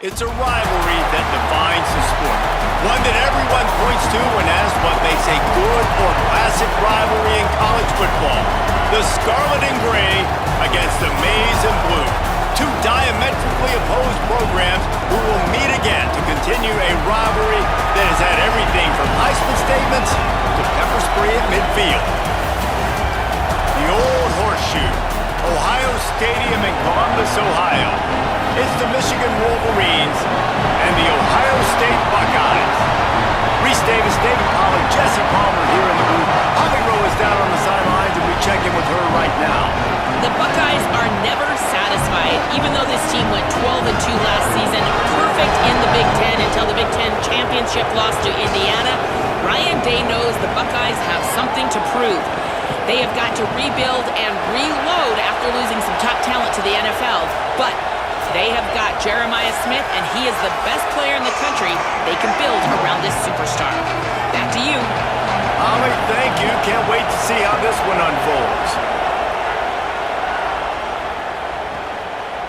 It's a rivalry that defines the sport. One that everyone points to when asked what makes a good or classic rivalry in college football. The Scarlet and Gray against the Maize and Blue. Two diametrically opposed programs who will meet again to continue a rivalry that has had everything from Heisman statements to pepper spray at midfield. The Old Horseshoe, Ohio Stadium in Columbus, Ohio. It's the Michigan Wolverines and the Ohio State Buckeyes. Reese Davis, David Pollard, Jesse Palmer here in the booth. Holly Rowe is down on the sidelines, and we check in with her right now. The Buckeyes are never satisfied, even though this team went 12-2 last season, perfect in the Big Ten until the Big Ten championship loss to Indiana. Ryan Day knows the Buckeyes have something to prove. They have got to rebuild and reload after losing some top talent to the NFL, but they have got Jeremiah Smith, and he is the best player in the country. They can build around this superstar. Back to you. Holly, thank you. Can't wait to see how this one unfolds.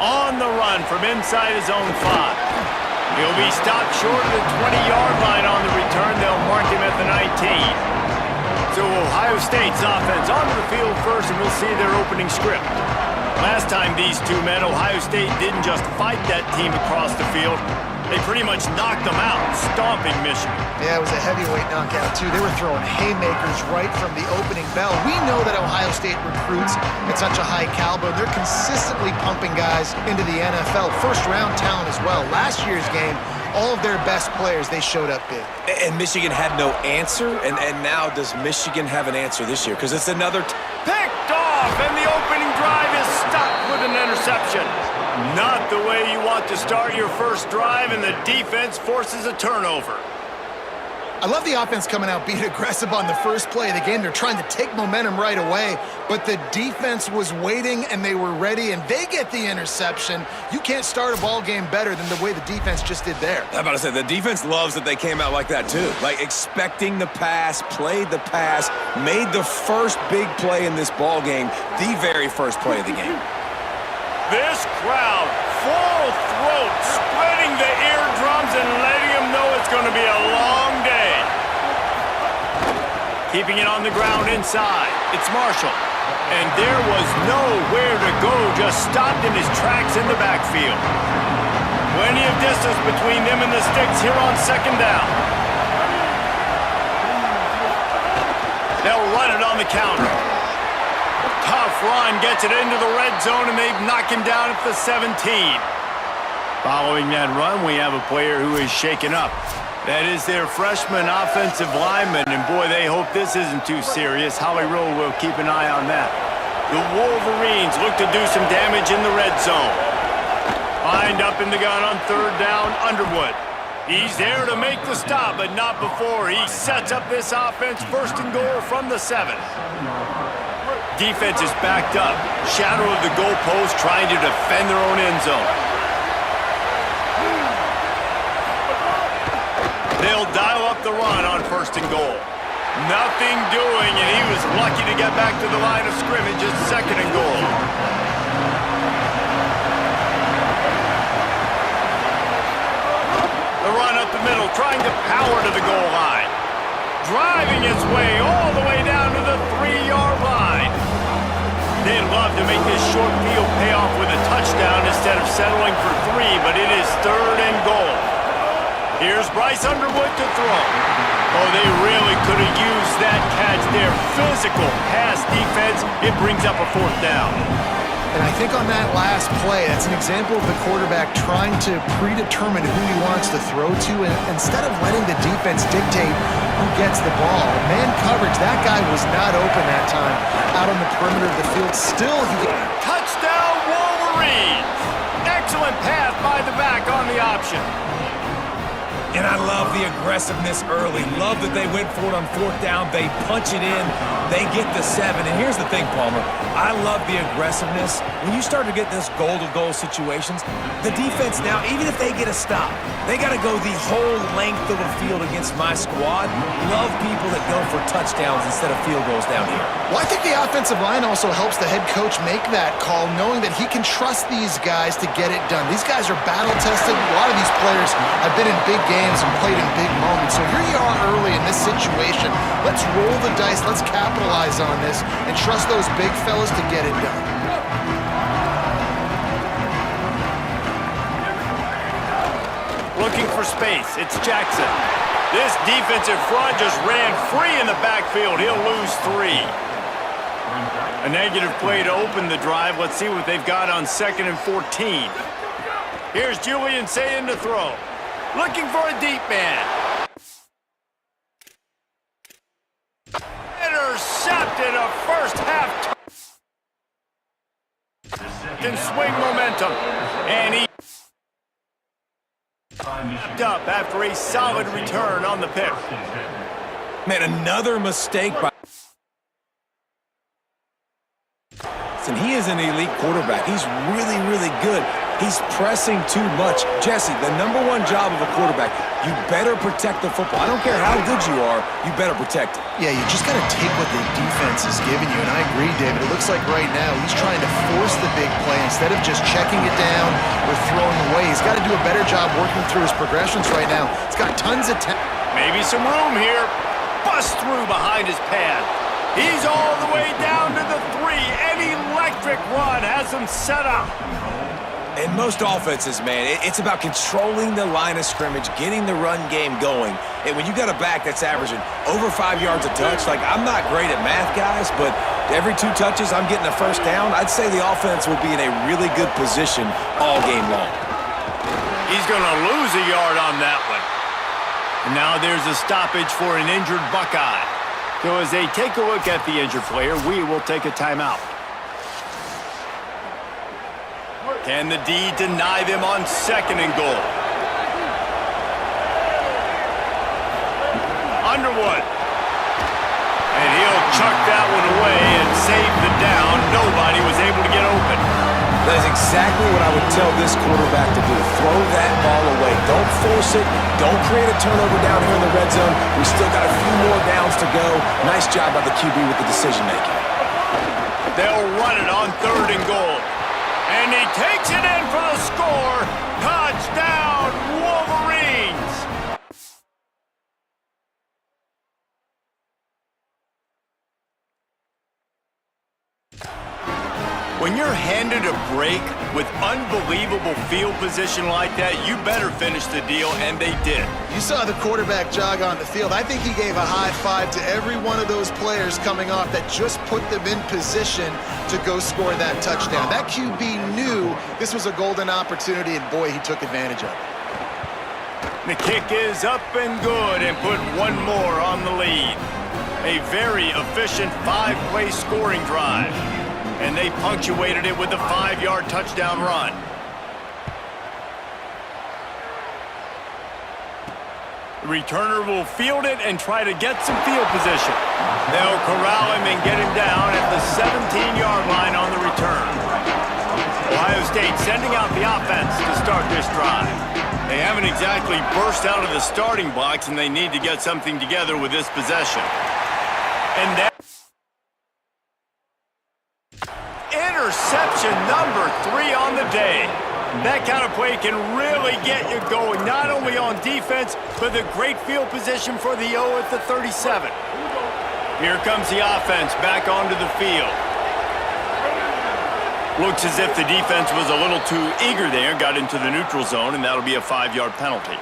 On the run from inside his own 5. He'll be stopped short of the 20-yard line on the return. They'll mark him at the 19. So Ohio State's offense onto the field first, and we'll see their opening script. Last time these two met, Ohio State didn't just fight that team across the field. They pretty much knocked them out, stomping Michigan. Yeah, it was a heavyweight knockout, too. They were throwing haymakers right from the opening bell. We know that Ohio State recruits at such a high caliber. They're consistently pumping guys into the NFL. First-round talent as well. Last year's game, all of their best players, they showed up big. And Michigan had no answer, and now does Michigan have an answer this year? Because it's another... Picked off, and the opening drive is stopped with an interception. Not the way you want to start your first drive, and the defense forces a turnover. I love the offense coming out being aggressive on the first play of the game. They're trying to take momentum right away, but the defense was waiting, and they were ready, and they get the interception. You can't start a ball game better than the way the defense just did there. I'm about to say, the defense loves that they came out like that, too. Like, expecting the pass, played the pass, made the first big play in this ball game, the very first play of the game. This crowd, full throat, spreading the eardrums and letting them know it's going to be a long day. Keeping it on the ground inside, it's Marshall. And there was nowhere to go, just stopped in his tracks in the backfield. Plenty of distance between them and the sticks here on second down. They'll run it on the counter. Tough run, gets it into the red zone, and they knock him down at the 17. Following that run, we have a player who is shaken up. That is their freshman offensive lineman, and boy, they hope this isn't too serious. Holly Rowe will keep an eye on that. The Wolverines look to do some damage in the red zone. Lined up in the gun on third down, Underwood. He's there to make the stop, but not before he sets up this offense first and goal from the 7. Defense is backed up. Shadow of the goalpost trying to defend their own end zone. They'll dial up the run on first and goal. Nothing doing, and he was lucky to get back to the line of scrimmage at second and goal. The run up the middle, trying to power to the goal line. Driving its way all the way down to the 3-yard line. They'd love to make this short field pay off with a touchdown instead of settling for 3, but it is third and goal. Here's Bryce Underwood to throw. Oh, they really could have used that catch there. Physical pass defense. It brings up a fourth down. And I think on that last play, that's an example of the quarterback trying to predetermine who he wants to throw to, and instead of letting the defense dictate who gets the ball. Man coverage, that guy was not open that time out on the perimeter of the field. Still, he... Touchdown, Wolverines! Excellent pass by the back on the option. And I love the aggressiveness early. Love that they went for it on 4th down. They punch it in. They get the 7. And here's the thing, Palmer. I love the aggressiveness. When you start to get this goal-to-goal situations, the defense now, even if they get a stop, they got to go the whole length of the field against my squad. Love people that go for touchdowns instead of field goals down here. Well, I think the offensive line also helps the head coach make that call, knowing that he can trust these guys to get it done. These guys are battle-tested. A lot of these players have been in big games and played in big moments. So here you are early in this situation. Let's roll the dice. Let's capitalize on this and trust those big fellas to get it done. Looking for space. It's Jackson. This defensive front just ran free in the backfield. He'll lose 3. A negative play to open the drive. Let's see what they've got on 2nd and 14. Here's Julian Sayin to throw. Looking for a deep man. Intercepted a first half. Can swing momentum. And he up after a solid return on the pick. Man, another mistake by... And he is an elite quarterback. He's really, really good. He's pressing too much. Jesse, the #1 job of a quarterback, you better protect the football. I don't care how good you are, you better protect it. Yeah, you just got to take what the defense is giving you, and I agree, David. It looks like right now he's trying to force the big play instead of just checking it down or throwing away. He's got to do a better job working through his progressions right now. He's got tons of time. Maybe some room here. Bust through behind his pad. He's all the way down to the 3. An electric run has him set up. In most offenses, man, it's about controlling the line of scrimmage, getting the run game going. And when you got a back that's averaging over 5 yards a touch, like, I'm not great at math, guys, but every 2 touches I'm getting a first down, I'd say the offense will be in a really good position all game long. He's going to lose a yard on that one. And now there's a stoppage for an injured Buckeye. So as they take a look at the injured player, we will take a timeout. Can the D deny them on 2nd and goal? Underwood. And he'll chuck that one away and save the down. Nobody was able to get open. That is exactly what I would tell this quarterback to do. Throw that ball away. Don't force it. Don't create a turnover down here in the red zone. We still got a few more downs to go. Nice job by the QB with the decision-making. They'll run it on 3rd and goal. And he takes it in for the score. Touchdown, Wolverines! When you're handed a break with unbelievable field position like that, you better finish the deal, and they did. You saw the quarterback jog on the field. I think he gave a high five to every one of those players coming off that just put them in position to go score that touchdown. That QB knew this was a golden opportunity, and boy, he took advantage of it. The kick is up and good, and put one more on the lead. A very efficient 5-play scoring drive. And they punctuated it with a 5-yard touchdown run. The returner will field it and try to get some field position. They'll corral him and get him down at the 17-yard line on the return. Ohio State sending out the offense to start this drive. They haven't exactly burst out of the starting blocks, and they need to get something together with this possession. And that interception number 3 on the day. That kind of play can really get you going, not only on defense, but the great field position for the O at the 37. Here comes the offense back onto the field. Looks as if the defense was a little too eager there, got into the neutral zone, and that'll be a 5-yard penalty.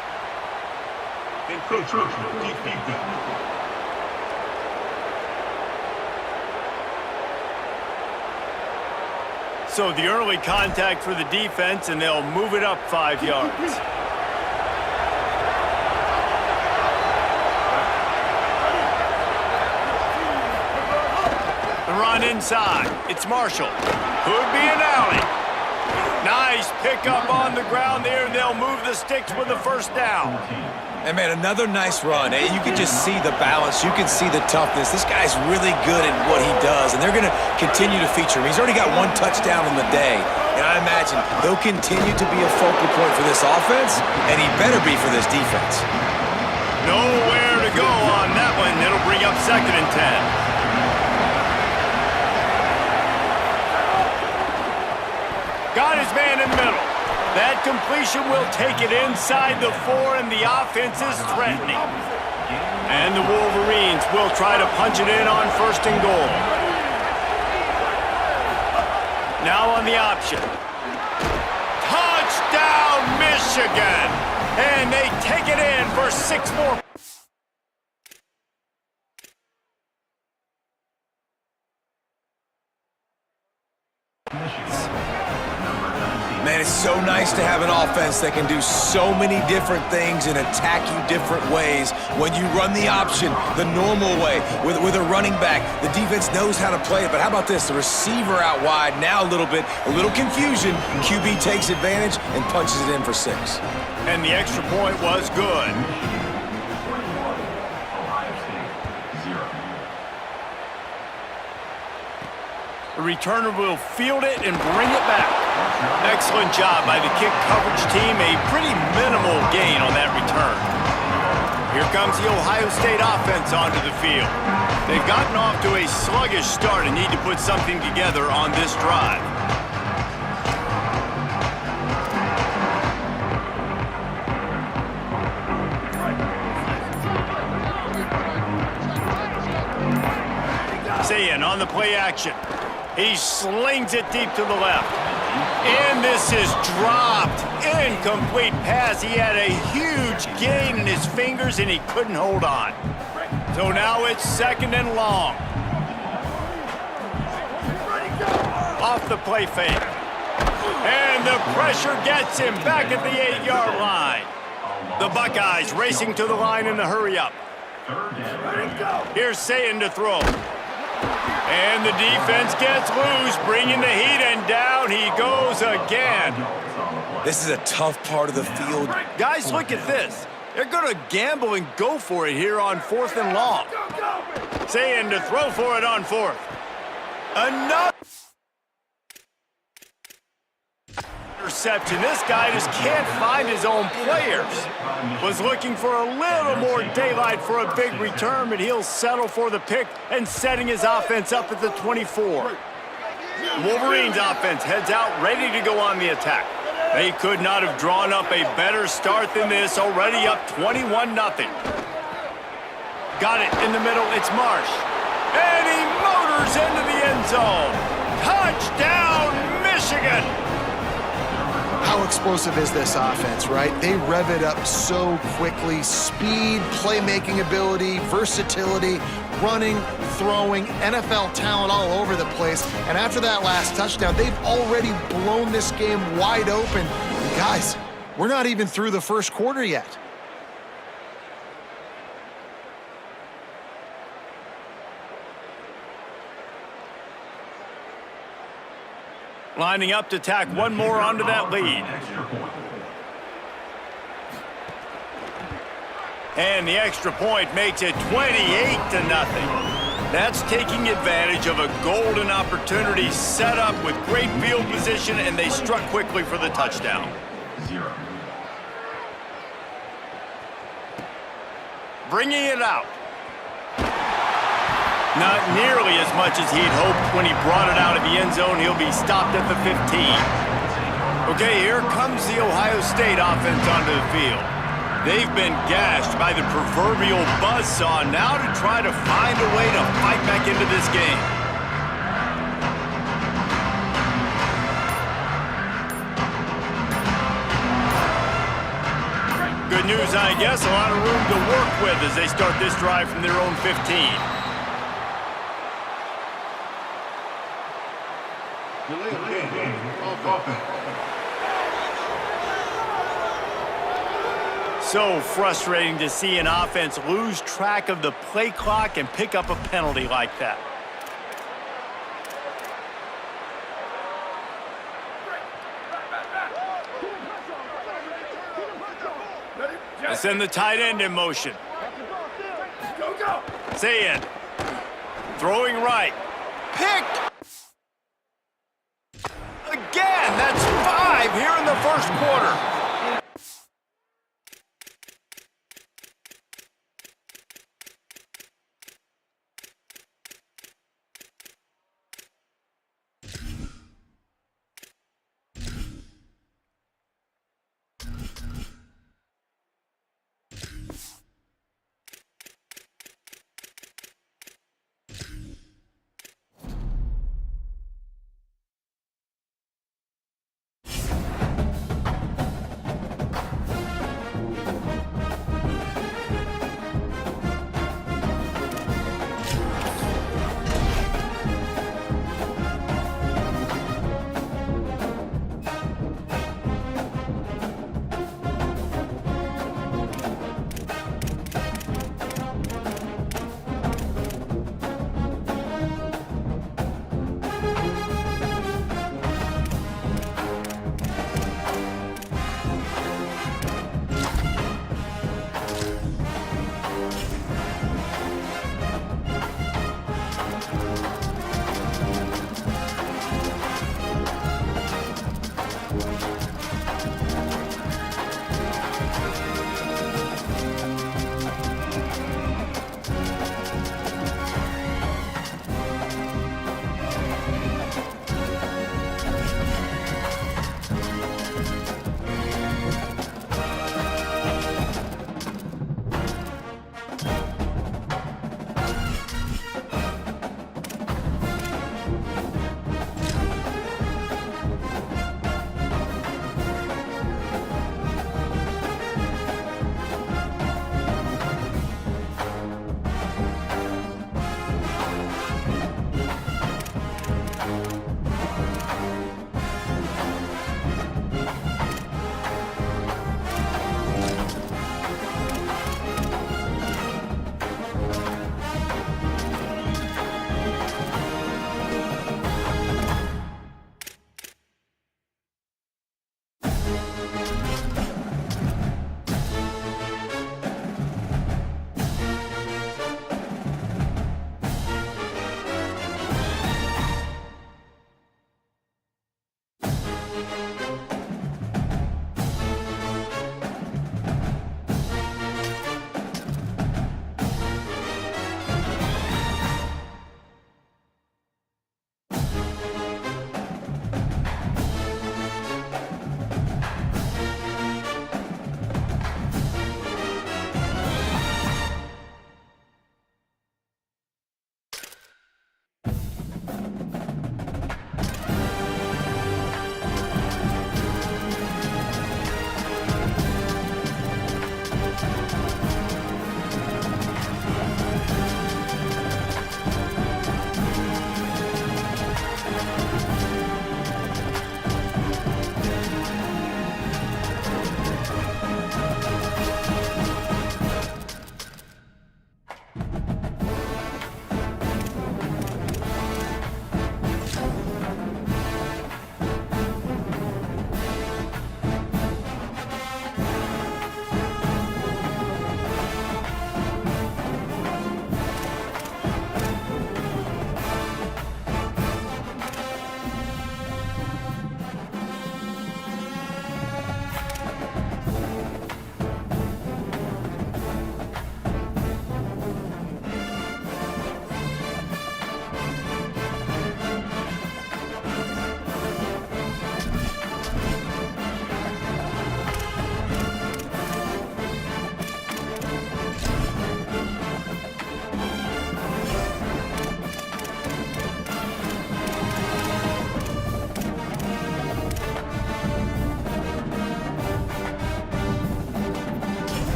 So the early contact for the defense, and they'll move it up 5 yards. The run inside. It's Marshall. Could be an alley. Nice pickup on the ground there, and they'll move the sticks with the first down. And, man, another nice run. You can just see the balance. You can see the toughness. This guy's really good at what he does, and they're going to continue to feature him. He's already got 1 touchdown on the day, and I imagine they'll continue to be a focal point for this offense, and he better be for this defense. Nowhere to go on that one. It'll bring up 2nd and 10. Got his man in the middle. That completion will take it inside the 4, and the offense is threatening. And the Wolverines will try to punch it in on 1st and goal. Now on the option. Touchdown, Michigan! And they take it in for 6 more. Man, it's so nice to have an offense that can do so many different things and attack you different ways. When you run the option the normal way with a running back, the defense knows how to play it. But how about this? The receiver out wide, now a little confusion. QB takes advantage and punches it in for 6. And the extra point was good. The returner will field it and bring it back. Excellent job by the kick coverage team. A pretty minimal gain on that return. Here comes the Ohio State offense onto the field. They've gotten off to a sluggish start and need to put something together on this drive. Sayin on the play action. He slings it deep to the left. And this is dropped. Incomplete pass. He had a huge gain in his fingers, and he couldn't hold on. So now it's 2nd and long. Off the play fake. And the pressure gets him back at the 8-yard line. The Buckeyes racing to the line in the hurry-up. Here's Sayin to throw. And the defense gets loose, bringing the heat, and down he goes again. This is a tough part of the field. Guys, look at this. They're going to gamble and go for it here on 4th and long. Sayin to throw for it on 4th. Enough. Interception. This guy just can't find his own players. Was looking for a little more daylight for a big return, but he'll settle for the pick and setting his offense up at the 24. Wolverines offense heads out ready to go on the attack. They could not have drawn up a better start than this, already up 21-0. Got it in the middle, it's Marsh. And he motors into the end zone. Touchdown, Michigan! How explosive is this offense, right? They rev it up so quickly. Speed, playmaking ability, versatility, running, throwing, NFL talent all over the place. And after that last touchdown, they've already blown this game wide open. And guys, we're not even through the first quarter yet. Lining up to tack one more onto that lead. And the extra point makes it 28-0. That's taking advantage of a golden opportunity set up with great field position, and they struck quickly for the touchdown. Bringing it out. Not nearly as much as he'd hoped when he brought it out of the end zone. He'll be stopped at the 15. Okay, here comes the Ohio State offense onto the field. They've been gashed by the proverbial buzzsaw, now to try to find a way to fight back into this game. Good news, I guess. A lot of room to work with as they start this drive from their own 15. So frustrating to see an offense lose track of the play clock and pick up a penalty like that. Send the tight end in motion. Sayed. Throwing right. Picked. Again, that's 5 here in the first quarter.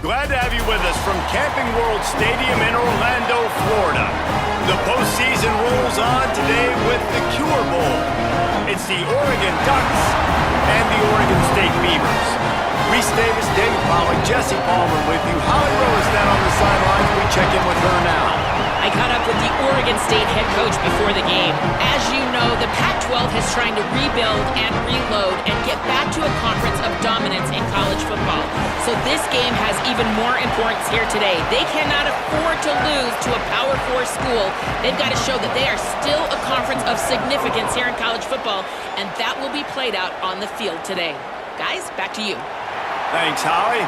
Glad to have you with us from Camping World Stadium in Orlando, Florida. The postseason rolls on today with the Cure Bowl. It's the Oregon Ducks and the Oregon State Beavers. Reese Davis, Dave Pollock, Jesse Palmer with you. Holly Rowe is down on the sidelines. We check in with her now. I caught up with the Oregon State head coach before the game. As you know, the Pac-12 is trying to rebuild and reload and get back to a conference of dominance in college football. So this game has even more importance here today. They cannot afford to lose to a Power 4 school. They've got to show that they are still a conference of significance here in college football, and that will be played out on the field today. Guys, back to you. Thanks, Holly.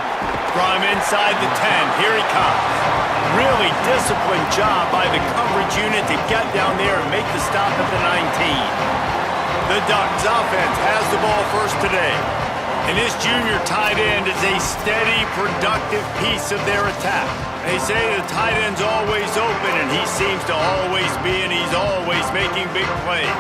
From inside the 10, here he comes. Really disciplined job by the coverage unit to get down there and make the stop at the 19. The Ducks offense has the ball first today. And his junior tight end is a steady, productive piece of their attack. They say the tight end's always open, and he seems to always be, and he's always making big plays.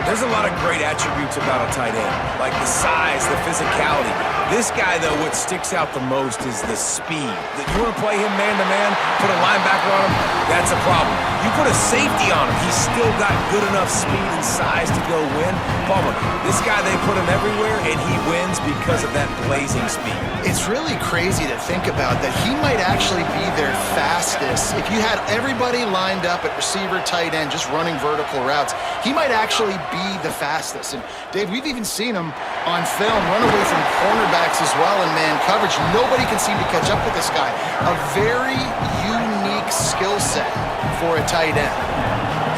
There's a lot of great attributes about a tight end, like the size, the physicality. This guy, though, what sticks out the most is the speed. You want to play him man-to-man, put a linebacker on him, that's a problem. You put a safety on him, he's still got good enough speed and size to go win. Palmer, this guy, they put him everywhere, and he wins because of that blazing speed. It's really crazy to think about that he might actually be their fastest. If you had everybody lined up at receiver, tight end, just running vertical routes, he might actually be the fastest. And Dave, we've even seen him on film run away from cornerbacks as well in man coverage. Nobody can seem to catch up with this guy. A very unique skill set for a tight end.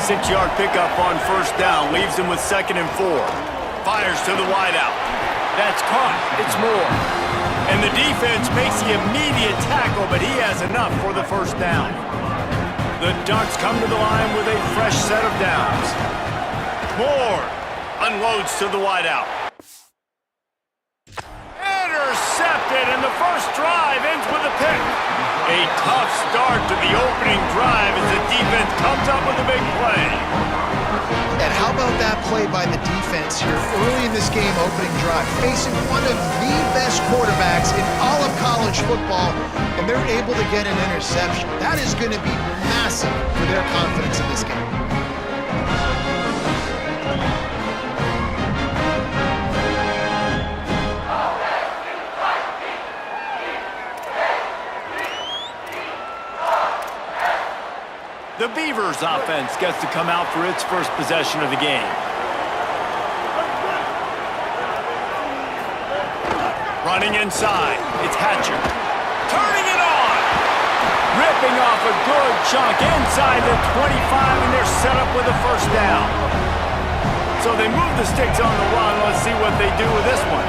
6-yard pickup on first down, leaves him with 2nd and 4. Fires to the wideout. That's caught. It's Moore. And the defense makes the immediate tackle, but he has enough for the first down. The Ducks come to the line with a fresh set of downs. Moore unloads to the wideout. Intercepted, and the first drive ends with a pick. A tough start to the opening drive as the defense comes up with a big play. And how about that play by the defense here early in this game, opening drive, facing one of the best quarterbacks in all of college football, and they're able to get an interception. That is going to be massive for their confidence in this game. The Beavers offense gets to come out for its first possession of the game. Running inside, it's Hatcher. Turning it on! Ripping off a good chunk inside the 25, and they're set up with a first down. So they move the sticks on the run. Let's see what they do with this one.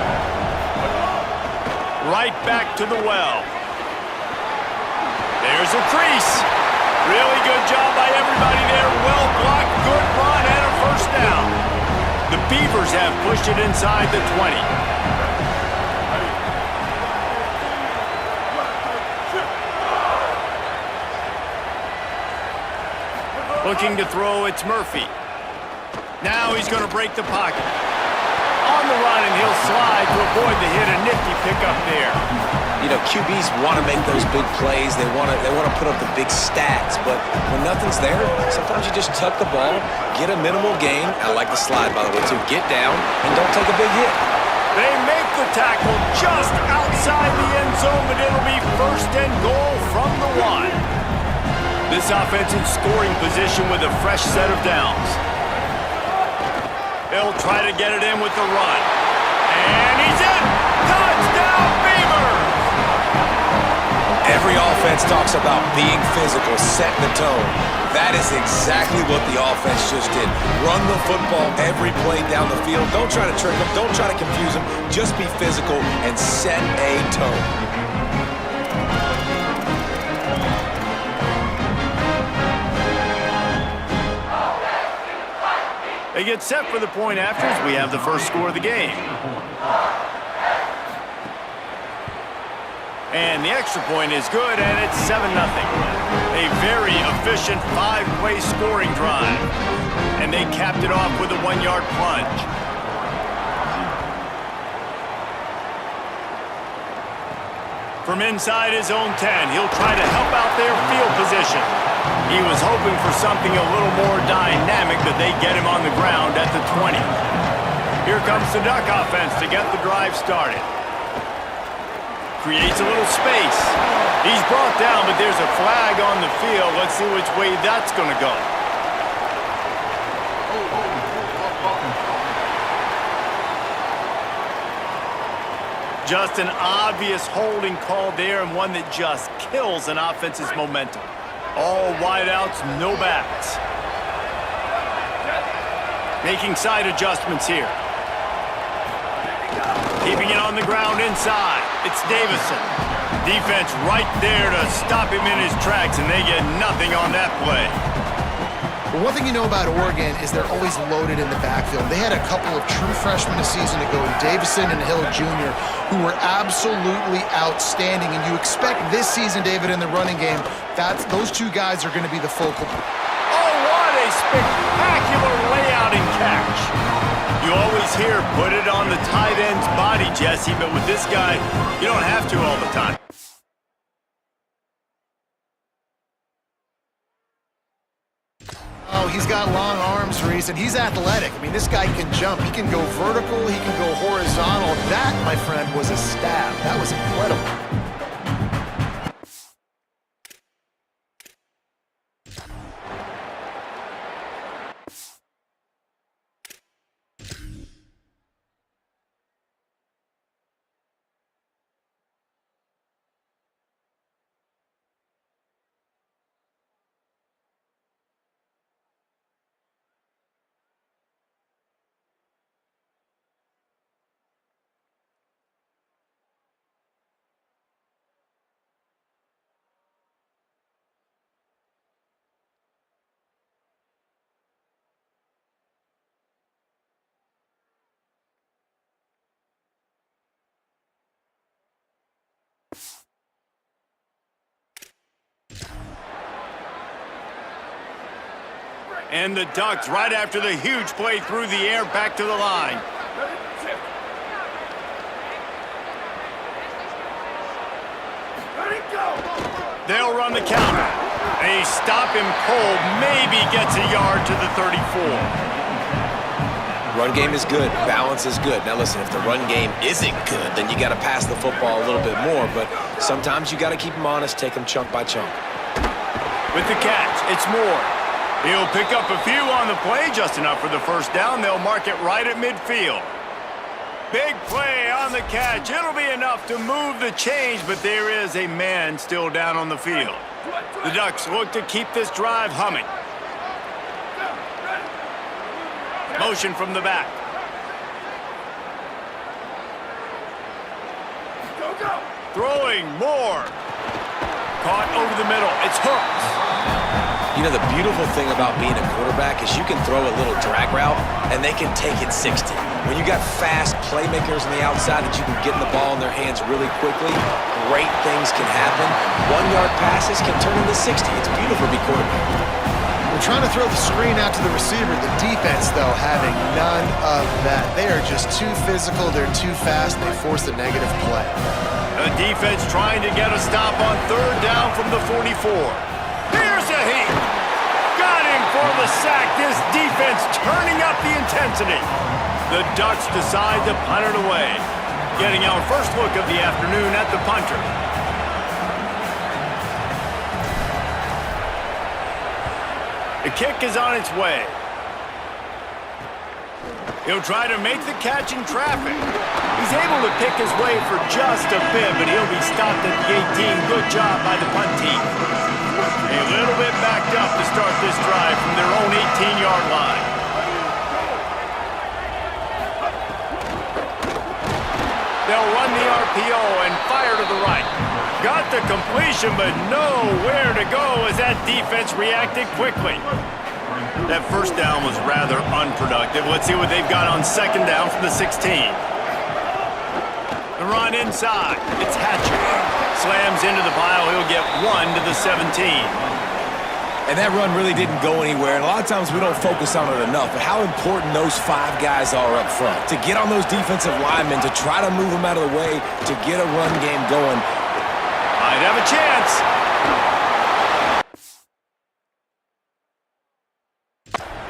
Right back to the well. There's a crease. Really good job by everybody there. Well blocked, good run, and a first down. The Beavers have pushed it inside the 20. Looking to throw, it's Murphy. Now he's going to break the pocket. On the run, and he'll slide to avoid the hit. A nifty pickup there. You know, QBs want to make those big plays. They want to put up the big stats. But when nothing's there, sometimes you just tuck the ball, get a minimal gain. I like the slide, by the way, too. Get down and don't take a big hit. They make the tackle just outside the end zone, but it'll be 1st and goal from the 1. This offense in scoring position with a fresh set of downs. They'll try to get it in with the run. And he's in! Touchdown, Beavers! Every offense talks about being physical, setting the tone. That is exactly what the offense just did. Run the football every play down the field. Don't try to trick them. Don't try to confuse them. Just be physical and set a tone. They get set for the point after as we have the first score of the game. And the extra point is good, and it's 7-0. A very efficient 5-play scoring drive. And they capped it off with a 1-yard plunge. From inside his own 10, he'll try to help out their field position. He was hoping for something a little more dynamic, but they get him on the ground at the 20. Here comes the Duck offense to get the drive started. Creates a little space. He's brought down, but there's a flag on the field. Let's see which way that's going to go. Just an obvious holding call there, and one that just kills an offense's momentum. All wideouts, no backs. Making side adjustments here. Keeping it on the ground inside. It's Davison. Defense right there to stop him in his tracks, and they get nothing on that play. Well, one thing you know about Oregon is they're always loaded in the backfield. They had a couple of true freshmen a season ago, Davison and Hill Jr., who were absolutely outstanding. And you expect this season, David, in the running game, those two guys are going to be the focal point. Oh, what a spectacular layout and catch. You always hear, put it on the tight end's body, Jesse, but with this guy, you don't have to all the time. Oh, he's got long arms, Reese, and he's athletic. I mean, this guy can jump. He can go vertical. He can go horizontal. That, my friend, was a stab. That was incredible. And the Ducks, right after the huge play through the air, back to the line. They'll run the counter. They stop him cold, maybe gets a yard to the 34. Run game is good. Balance is good. Now listen, if the run game isn't good, then you got to pass the football a little bit more. But sometimes you got to keep them honest, take them chunk by chunk. With the catch, it's Moore. He'll pick up a few on the play, just enough for the first down. They'll mark it right at midfield. Big play on the catch. It'll be enough to move the change, but there is a man still down on the field. The Ducks look to keep this drive humming. Motion from the back. Throwing Moore. Caught over the middle. It's Hooks. You know, the beautiful thing about being a quarterback is you can throw a little drag route, and they can take it 60. When you got fast playmakers on the outside that you can get the ball in their hands really quickly, great things can happen. 1-yard passes can turn into 60. It's beautiful to be quarterback. We're trying to throw the screen out to the receiver. The defense, though, having none of that. They are just too physical. They're too fast. They force a negative play. The defense trying to get a stop on third down from the 44. Here's a heat. Got him for the sack. This defense turning up the intensity. The Ducks decide to punt it away. Getting our first look of the afternoon at the punter. The kick is on its way. He'll try to make the catch in traffic. He's able to pick his way for just a bit, but he'll be stopped at the 18. Good job by the punt team. A little bit backed up to start this drive from their own 18-yard line. They'll run the RPO and fire to the right. Got the completion, but nowhere to go as that defense reacted quickly. That first down was rather unproductive. Let's see what they've got on second down from the 16. The run inside. It's Hatcher. Slams into the pile. He'll get 1 to the 17. And that run really didn't go anywhere. And a lot of times we don't focus on it enough, but how important those 5 guys are up front. To get on those defensive linemen, to try to move them out of the way, to get a run game going. a chance.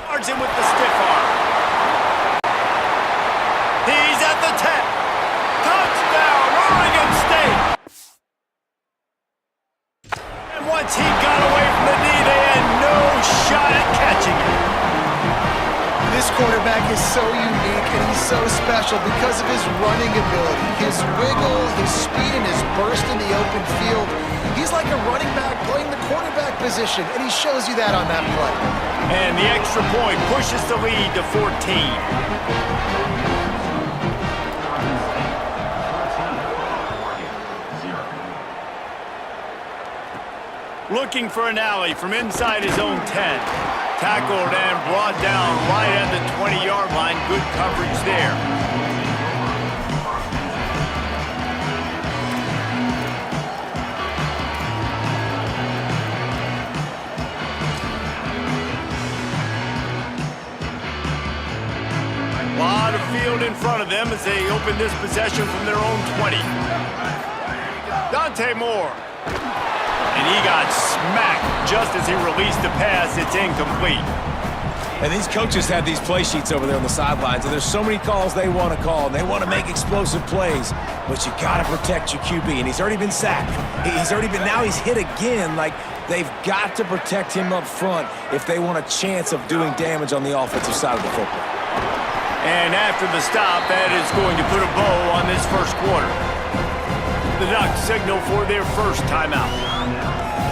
Guards him with the stiff arm. He's at the 10. Touchdown, Oregon State. And once he got away from the knee, they had no shot at catching it. This quarterback is so unique and he's so special because of his running ability, his wiggle, his speed, and his burst in the open field. He's like a running back playing the quarterback position, and he shows you that on that play. And the extra point pushes the lead to 14. Looking for an alley from inside his own 10. Tackled and brought down right at the 20-yard line. Good coverage there. A lot of field in front of them as they open this possession from their own 20. Dante Moore. And he got smacked just as he released the pass. It's incomplete. And these coaches have these play sheets over there on the sidelines, and there's so many calls they want to call, and they want to make explosive plays, but you got to protect your QB, and he's already been sacked. Now he's hit again. Like, they've got to protect him up front if they want a chance of doing damage on the offensive side of the football. And after the stop, that is going to put a bow on this first quarter. The Ducks signal for their first timeout.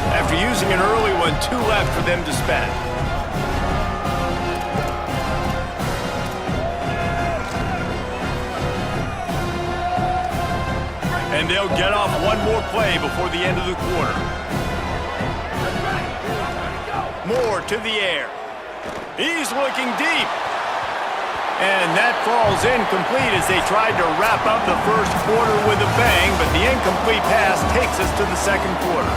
After using an early one, 2 left for them to spend. And they'll get off one more play before the end of the quarter. Moore to the air. He's looking deep. And that falls incomplete as they tried to wrap up the first quarter with a bang, but the incomplete pass takes us to the second quarter.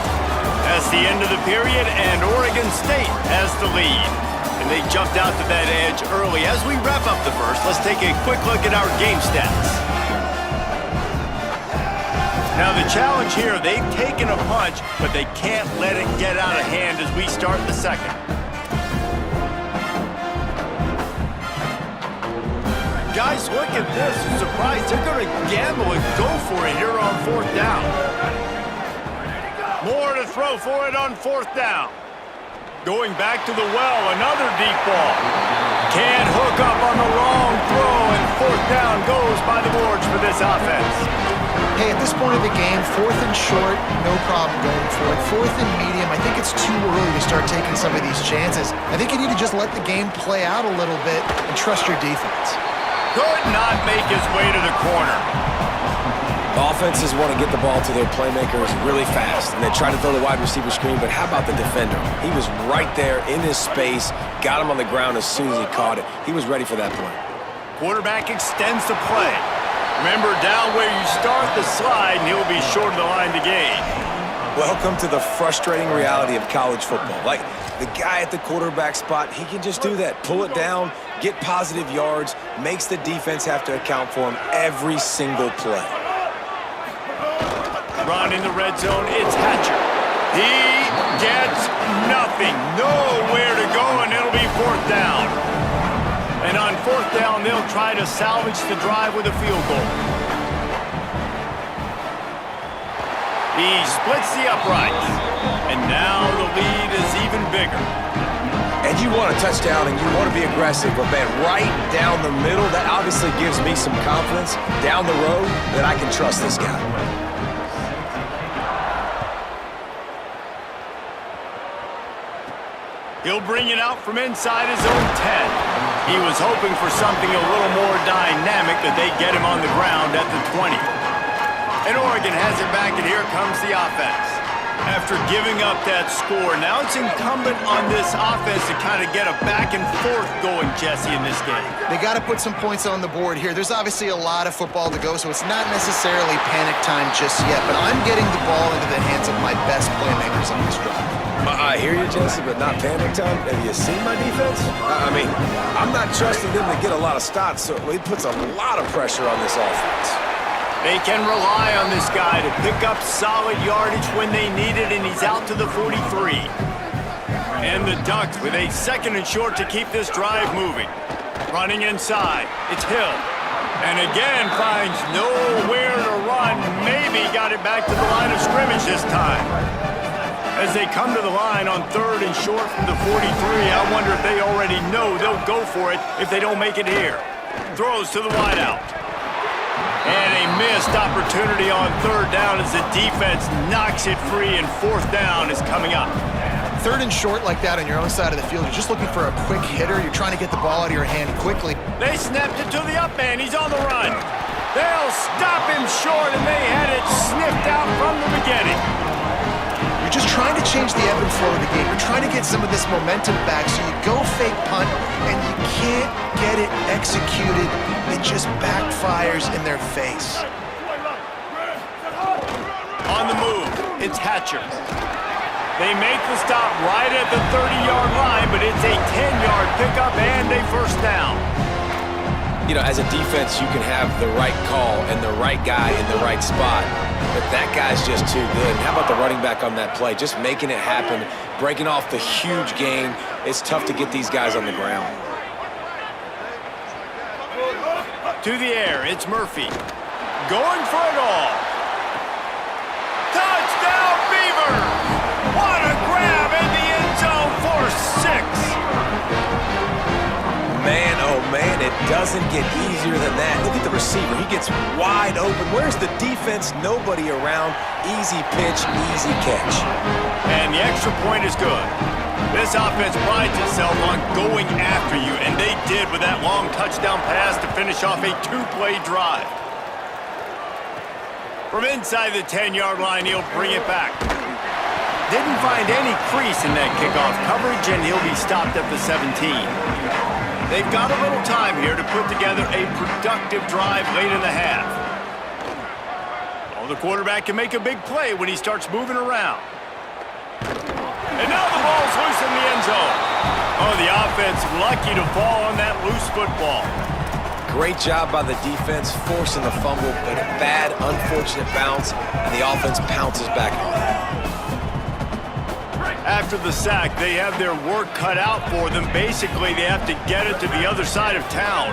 That's the end of the period, and Oregon State has the lead. And they jumped out to that edge early. As we wrap up the first, let's take a quick look at our game stats. Now the challenge here, they've taken a punch, but they can't let it get out of hand as we start the second. Guys, look at this. I'm surprised they're going to gamble and go for it here on 4th down. More to throw for it on 4th down. Going back to the well, another deep ball. Can't hook up on the long throw, and 4th down goes by the boards for this offense. Hey, at this point of the game, 4th and short, no problem going for it. 4th and medium, I think it's too early to start taking some of these chances. I think you need to just let the game play out a little bit and trust your defense. Could not make his way to the corner. Offenses want to get the ball to their playmakers really fast, and they try to throw the wide receiver screen, but how about the defender? He was right there in his space, got him on the ground as soon as he caught it. He was ready for that play. Quarterback extends the play. Remember, down where you start the slide, and he'll be short of the line to gain. Welcome to the frustrating reality of college football. Like, the guy at the quarterback spot, he can just do that. Pull it down, get positive yards, makes the defense have to account for him every single play. Run in the red zone, it's Hatcher. He gets nothing. Nowhere to go, and it'll be 4th down. And on 4th down, they'll try to salvage the drive with a field goal. He splits the uprights. And now the lead is even bigger. And you want a touchdown and you want to be aggressive, but man, right down the middle, that obviously gives me some confidence down the road that I can trust this guy. He'll bring it out from inside his own 10. He was hoping for something a little more dynamic, that they get him on the ground at the 20. And Oregon has it back, and here comes the offense. After giving up that score, now it's incumbent on this offense to kind of get a back and forth going, Jesse, in this game. They got to put some points on the board here. There's obviously a lot of football to go, so it's not necessarily panic time just yet, but I'm getting the ball into the hands of my best playmakers on this drive. I hear you, Jesse, but not panic time. Have you seen my defense? I mean, I'm not trusting them to get a lot of stops, so it puts a lot of pressure on this offense. They can rely on this guy to pick up solid yardage when they need it, and he's out to the 43. And the Ducks with a 2nd and short to keep this drive moving. Running inside, it's Hill. And again finds nowhere to run. Maybe got it back to the line of scrimmage this time. As they come to the line on 3rd and short from the 43, I wonder if they already know they'll go for it if they don't make it here. Throws to the wideout. And a missed opportunity on 3rd down as the defense knocks it free, and 4th down is coming up. 3rd and short like that on your own side of the field, you're just looking for a quick hitter. You're trying to get the ball out of your hand quickly. They snapped it to the up man. He's on the run. They'll stop him short, and they had it sniffed out from the beginning. You're just trying to change the ebb and flow of the game. You're trying to get some of this momentum back, so you go fake punt, and you can't get it executed. It just backfires in their face. On the move, it's Hatcher. They make the stop right at the 30-yard line, but it's a 10-yard pickup and a 1st down. You know, as a defense, you can have the right call and the right guy in the right spot, but that guy's just too good. How about the running back on that play? Just making it happen, breaking off the huge gain. It's tough to get these guys on the ground. To the air, it's Murphy. Going for it all. Touchdown, Beavers! What a grab in the end zone for 6. Man, oh man, it doesn't get easier than that. Look at the receiver. He gets wide open. Where's the defense? Nobody around. Easy pitch, easy catch. And the extra point is good. This offense prides itself on going after you, and they did with that long touchdown pass to finish off a 2-play drive. From inside the 10-yard line, he'll bring it back. Didn't find any crease in that kickoff coverage, and he'll be stopped at the 17. They've got a little time here to put together a productive drive late in the half. Oh, the quarterback can make a big play when he starts moving around. And now the ball's loose in the end zone. Oh, the offense lucky to fall on that loose football. Great job by the defense, forcing the fumble, but a bad, unfortunate bounce, and the offense pounces back on it. After the sack, they have their work cut out for them. Basically, they have to get it to the other side of town.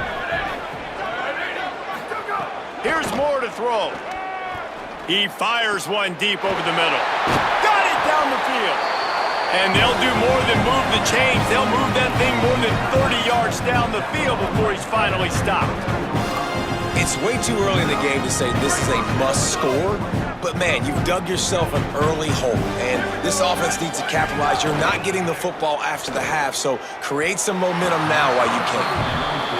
Here's Moore to throw. He fires one deep over the middle. Got it down the field. And they'll do more than move the chains. They'll move that thing more than 30 yards down the field before he's finally stopped. It's way too early in the game to say this is a must score, but man, you've dug yourself an early hole, and this offense needs to capitalize. You're not getting the football after the half, so create some momentum now while you can.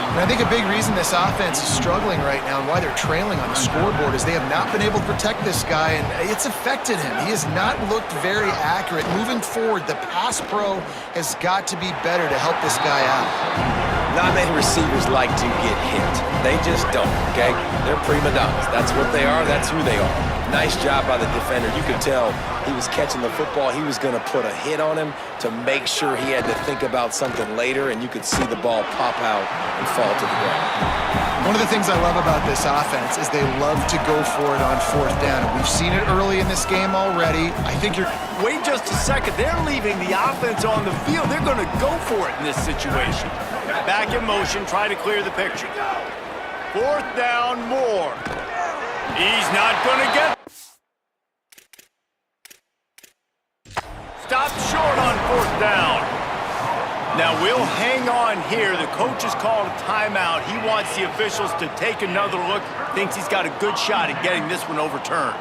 And I think a big reason this offense is struggling right now and why they're trailing on the scoreboard is they have not been able to protect this guy, and it's affected him. He has not looked very accurate. Moving forward, the pass pro has got to be better to help this guy out. Not many receivers like to get hit. They just don't, okay? They're prima donnas. That's what they are. That's who they are. Nice job by the defender. You could tell he was catching the football. He was going to put a hit on him to make sure he had to think about something later, and you could see the ball pop out and fall to the ground. One of the things I love about this offense is they love to go for it on 4th down. And we've seen it early in this game already. I think you're... Wait just a second. They're leaving the offense on the field. They're going to go for it in this situation. Back in motion, try to clear the picture. 4th down, Moore. He's not going to get... Stopped short on 4th down. Now we'll hang on here. The coach has called a timeout. He wants the officials to take another look. Thinks he's got a good shot at getting this one overturned.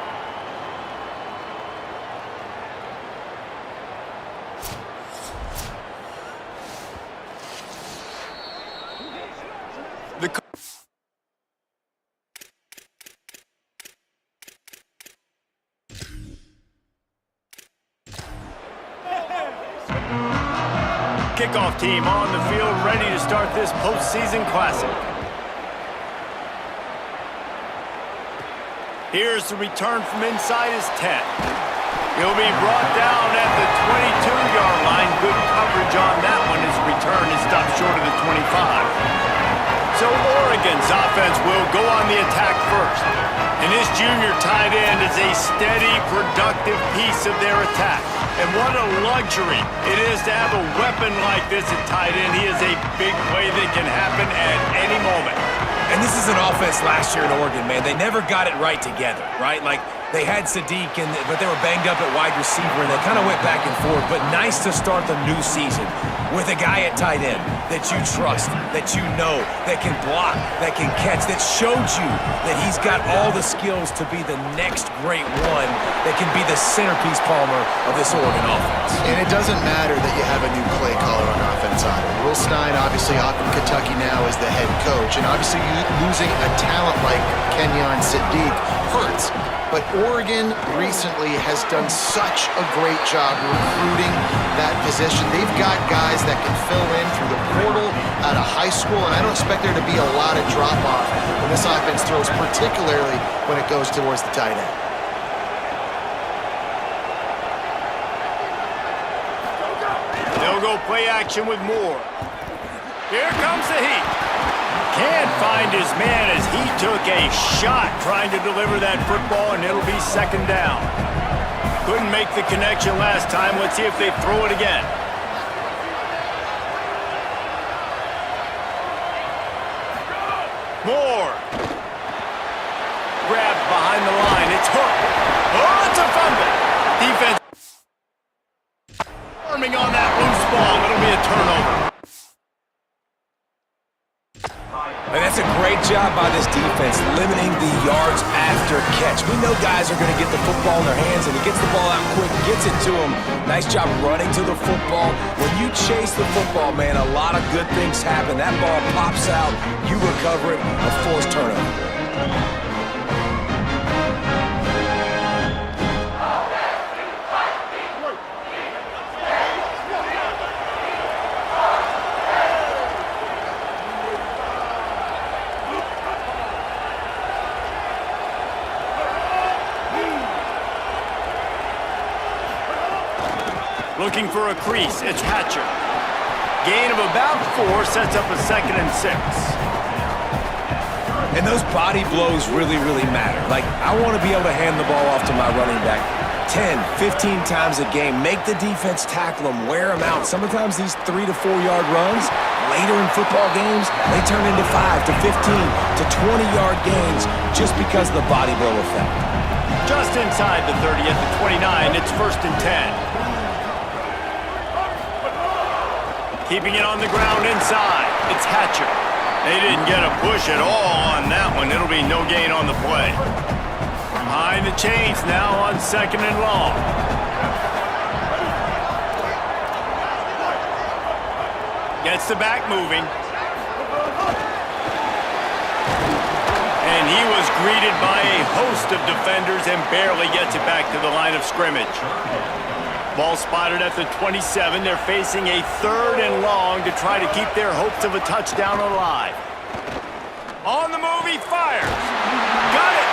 Kickoff team on the field, ready to start this postseason classic. Here's the return from inside his 10. He'll be brought down at the 22-yard line. Good coverage on that one. His return is stopped short of the 25. So Oregon's offense will go on the attack first. And this junior tight end is a steady, productive piece of their attack. And what a luxury it is to have a weapon like this at tight end. He is a big play that can happen at any moment. And this is an offense last year in Oregon, man. They never got it right together, right? Like, they had Sadiq, but they were banged up at wide receiver, and they kind of went back and forth. But nice to start the new season with a guy at tight end that you trust, that you know, that can block, that can catch, that showed you that he's got all the skills to be the next great one that can be the centerpiece, Palmer, of this Oregon offense. And it doesn't matter that you have a new play caller on offense either. Will Stein, obviously off in Kentucky now, is the head coach, and obviously losing a talent like Kenyon Sadiq hurts. But Oregon recently has done such a great job recruiting that position. They've got guys that can fill in through the portal out of high school, and I don't expect there to be a lot of drop-off when this offense throws, particularly when it goes towards the tight end. They'll go play action with Moore. Here comes the heat. Can't find his man as he took a shot trying to deliver that football, and it'll be second down. Couldn't make the connection last time. Let's see if they throw it again. Moore. Grabbed behind the line. It's hooked. Oh, it's a fumble. Defense arming on that loose ball. It'll be a turnover. And that's a great job by this defense, limiting the yards after catch. We know guys are going to get the football in their hands, and he gets the ball out quick, gets it to him. Nice job running to the football. When you chase the football, man, a lot of good things happen. That ball pops out, you recover it, a forced turnover. Looking for a crease, it's Hatcher. Gain of about 4 sets up a 2nd and 6. And those body blows really, really matter. Like, I want to be able to hand the ball off to my running back 10, 15 times a game. Make the defense tackle them, wear them out. Sometimes these 3 to 4 yard runs, later in football games, they turn into 5 to 15 to 20-yard gains just because of the body blow effect. Just inside the 30 at the 29, it's 1st and 10. Keeping it on the ground inside. It's Hatcher. They didn't get a push at all on that one. It'll be no gain on the play. Behind the chains now on 2nd and long. Gets the back moving. And he was greeted by a host of defenders and barely gets it back to the line of scrimmage. Ball spotted at the 27. They're facing a 3rd and long to try to keep their hopes of a touchdown alive. On the move, he fires. Got it.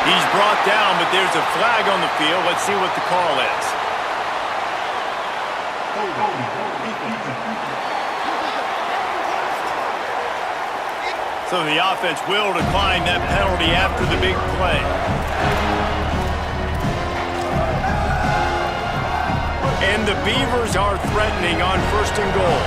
He's brought down, but there's a flag on the field. Let's see what the call is. So the offense will decline that penalty after the big play. And the Beavers are threatening on 1st and goal.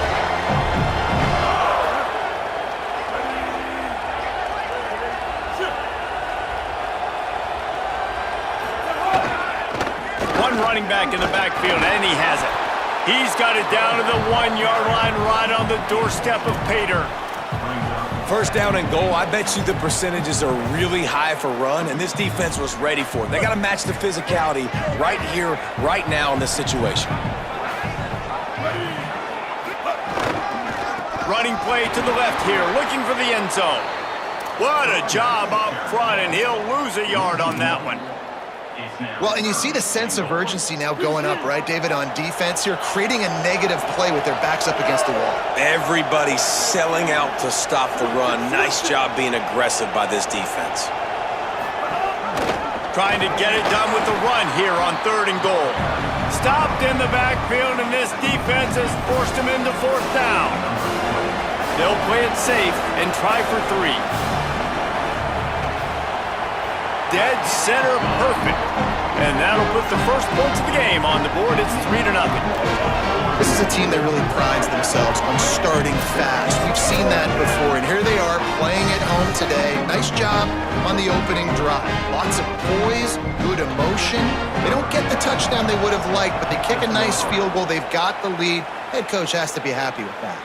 One running back in the backfield, and he has it. He's got it down to the 1 yard line, right on the doorstep of Pater. 1st down and goal, I bet you the percentages are really high for run, and this defense was ready for it. They got to match the physicality right here, right now in this situation. Running play to the left here, looking for the end zone. What a job up front, and he'll lose a yard on that one. Well, and you see the sense of urgency now going up, right, David, on defense here, creating a negative play with their backs up against the wall. Everybody's selling out to stop the run. Nice job being aggressive by this defense. Trying to get it done with the run here on 3rd and goal. Stopped in the backfield, and this defense has forced him into 4th down. They'll play it safe and try for 3. Dead center perfect. And that'll put the first points of the game on the board. It's 3-0. This is a team that really prides themselves on starting fast. We've seen that before, and here they are playing at home today. Nice job on the opening drive. Lots of poise, good emotion. They don't get the touchdown they would have liked, but they kick a nice field goal. They've got the lead. Head coach has to be happy with that.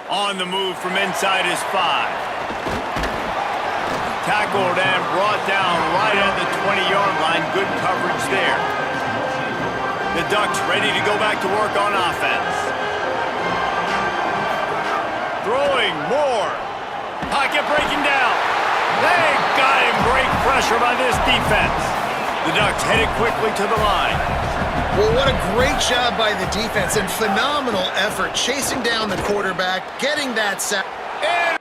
On the move from inside his 5. Tackled and brought down right at the 20-yard line. Good coverage there. The Ducks ready to go back to work on offense. Throwing more. Pocket breaking down. They got him. Great pressure by this defense. The Ducks headed quickly to the line. Well, what a great job by the defense and phenomenal effort chasing down the quarterback, getting that sack. And